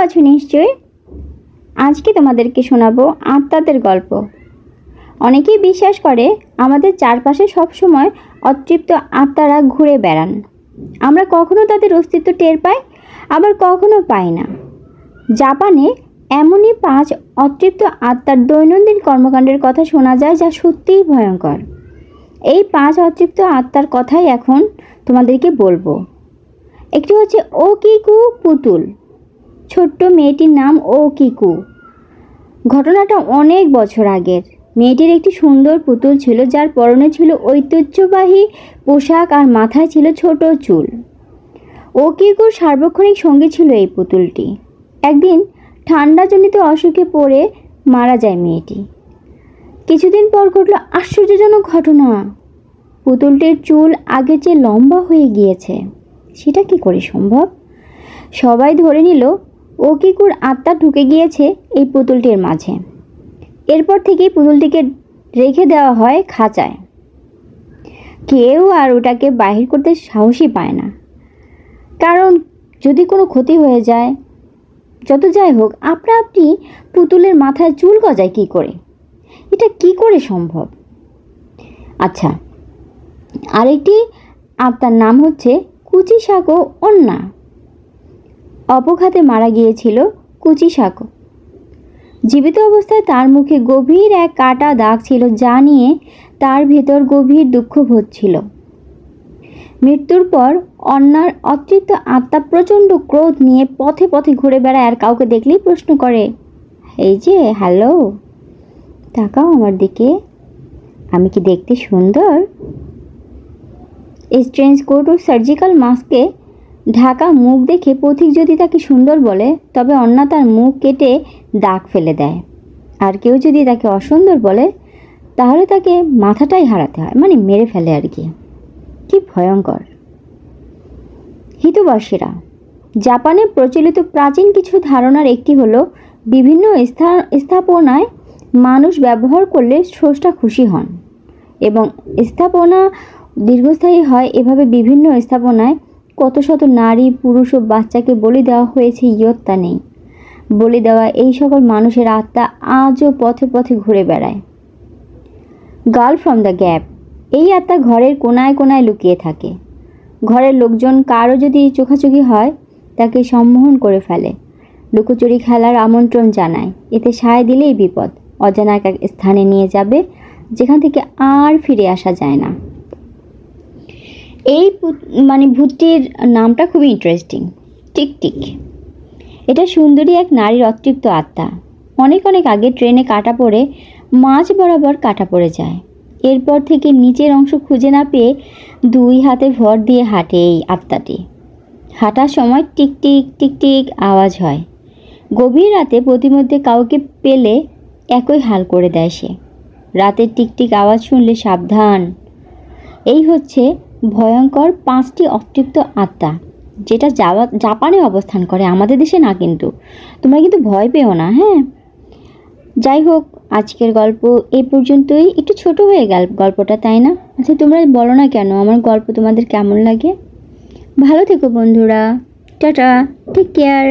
আছো নিশ্চয়ই। আজকে তোমাদেরকে শোনাবো আত্মাদের গল্প। অনেকেই বিশ্বাস করে আমাদের চারপাশে সবসময় অতৃপ্ত আত্মারা ঘুরে বেড়ান। আমরা কখনো তাদের অস্তিত্ব টের পাই, আবার কখনো পাই না। জাপানে এমনই 5 অতৃপ্ত আত্মার দৈনন্দিন কর্মকাণ্ডের কথা শোনা যায়, যা সত্যিই ভয়ঙ্কর। এই 5 অতৃপ্ত আত্মার কথাই এখন তোমাদেরকে বলবো। একটি হচ্ছে ওকিকু পুতুল। ছোট্ট মেয়েটির নাম ওকিকু। ঘটনাটা অনেক বছর আগের। মেয়েটির একটি সুন্দর পুতুল ছিল, যার পরনে ছিল ঐতিহ্যবাহী পোশাক আর মাথায় ছিল ছোট চুল। ওকিকুর সার্বক্ষণিক সঙ্গী ছিল এই পুতুলটি। একদিন ঠান্ডাজনিত অসুখে পড়ে মারা যায় মেয়েটি। কিছুদিন পর ঘটল আশ্চর্যজনক ঘটনা। পুতুলটির চুল আগের চেয়ে লম্বা হয়ে গিয়েছে। সেটা কি করে সম্ভব? সবাই ধরে নিল ওকিকুর আত্মা ঢুকে গিয়েছে এই পুতুলটির মাঝে। এরপর থেকেই পুতুলটিকে রেখে দেওয়া হয় খাঁচায়। কেউ আর ওটাকে বাহির করতে সাহসই পায় না, কারণ যদি কোনো ক্ষতি হয়ে যায়। যত যাই হোক, আপনি পুতুলের মাথায় চুল গজায় কি করে? এটা কি করে সম্ভব? আচ্ছা, আরেকটি আত্মার নাম হচ্ছে কুচিসাকো অন্না। অপঘাতে মারা গিয়েছিল কুচিসাকো। জীবিত অবস্থায় তার মুখে গভীর এক কাটা দাগ ছিল, যা নিয়ে তার ভেতর গভীর দুঃখ ছিল। মৃত্যুর পর অন্যার অতৃপ্ত আত্মা প্রচণ্ড ক্রোধ নিয়ে পথে পথে ঘুরে বেড়ায়, আর কাউকে দেখলেই প্রশ্ন করে, এই যে হ্যালো, তাকাও আমার দিকে, আমি কি দেখতে সুন্দর? স্ট্রেঞ্জ কোট ও সার্জিক্যাল মাস্কে ঢাকা মুখ দেখে পথিক যদি তাকে সুন্দর বলে, তবে অন্না তার মুখ কেটে দাগ ফেলে দেয়। আর কেউ যদি তাকে অসুন্দর বলে, তাহলে তাকে মাথাটাই হারাতে হয়, মানে মেরে ফেলে আর কি। কি ভয়ঙ্কর! হিতবাসীরা, জাপানে প্রচলিত প্রাচীন কিছু ধারণার একটি হলো বিভিন্ন স্থাপনায় মানুষ ব্যবহার করলে স্রষ্টা খুশি হন এবং স্থাপনা দীর্ঘস্থায়ী হয়। এভাবে বিভিন্ন স্থাপনায় কত শত নারী, পুরুষ ও বাচ্চাকে বলি দেওয়া হয়েছে, ইয়ত্তা নেই। বলি দেওয়া এই সকল মানুষের আত্মা আজও পথে পথে ঘুরে বেড়ায়। গার্ল ফ্রম দ্য গ্যাপ, এই আত্মা ঘরের কোনায় কোনায় লুকিয়ে থাকে। ঘরের লোকজন কারো যদি চোখাচোখি হয়, তাকে সম্মোহন করে ফেলে, লুকোচুরি খেলার আমন্ত্রণ জানায়। এতে সায় দিলেই বিপদ, অজানা এক স্থানে নিয়ে যাবে, যেখান থেকে আর ফিরে আসা যায় না। এই ভূতটির নামটা খুবই ইন্টারেস্টিং, টিকটিক। এটা সুন্দরী এক নারীর অতৃপ্ত আত্মা। অনেক আগে ট্রেনে কাটা পড়ে মাঝ বরাবর কাটা পড়ে যায়। এরপর থেকে নিচের অংশ খুঁজে না পেয়ে 2 হাতে ভর দিয়ে হাঁটে এই আত্মাটি। হাঁটার সময় টিকটিক টিকটিক আওয়াজ হয়। গভীর রাতে প্রতিমধ্যে কাউকে পেলে একই হাল করে দেয় সে। রাতের টিকটিক আওয়াজ শুনলে সাবধান। এই হচ্ছে ভয়ঙ্কর 5টি অতৃপ্ত আত্মা, যেটা জাপানে অবস্থান করে, আমাদের দেশে না। কিন্তু তোমরা কিন্তু ভয় পেও না, হ্যাঁ? যাই হোক, আজকের গল্প এই পর্যন্তই। একটু ছোট হয়ে গেল গল্পটা, তাই না? আচ্ছা, তোমরা বলো না কেন আমার গল্প তোমাদের কেমন লাগে। ভালো থেকো বন্ধুরা, টাটা, টেক কেয়ার।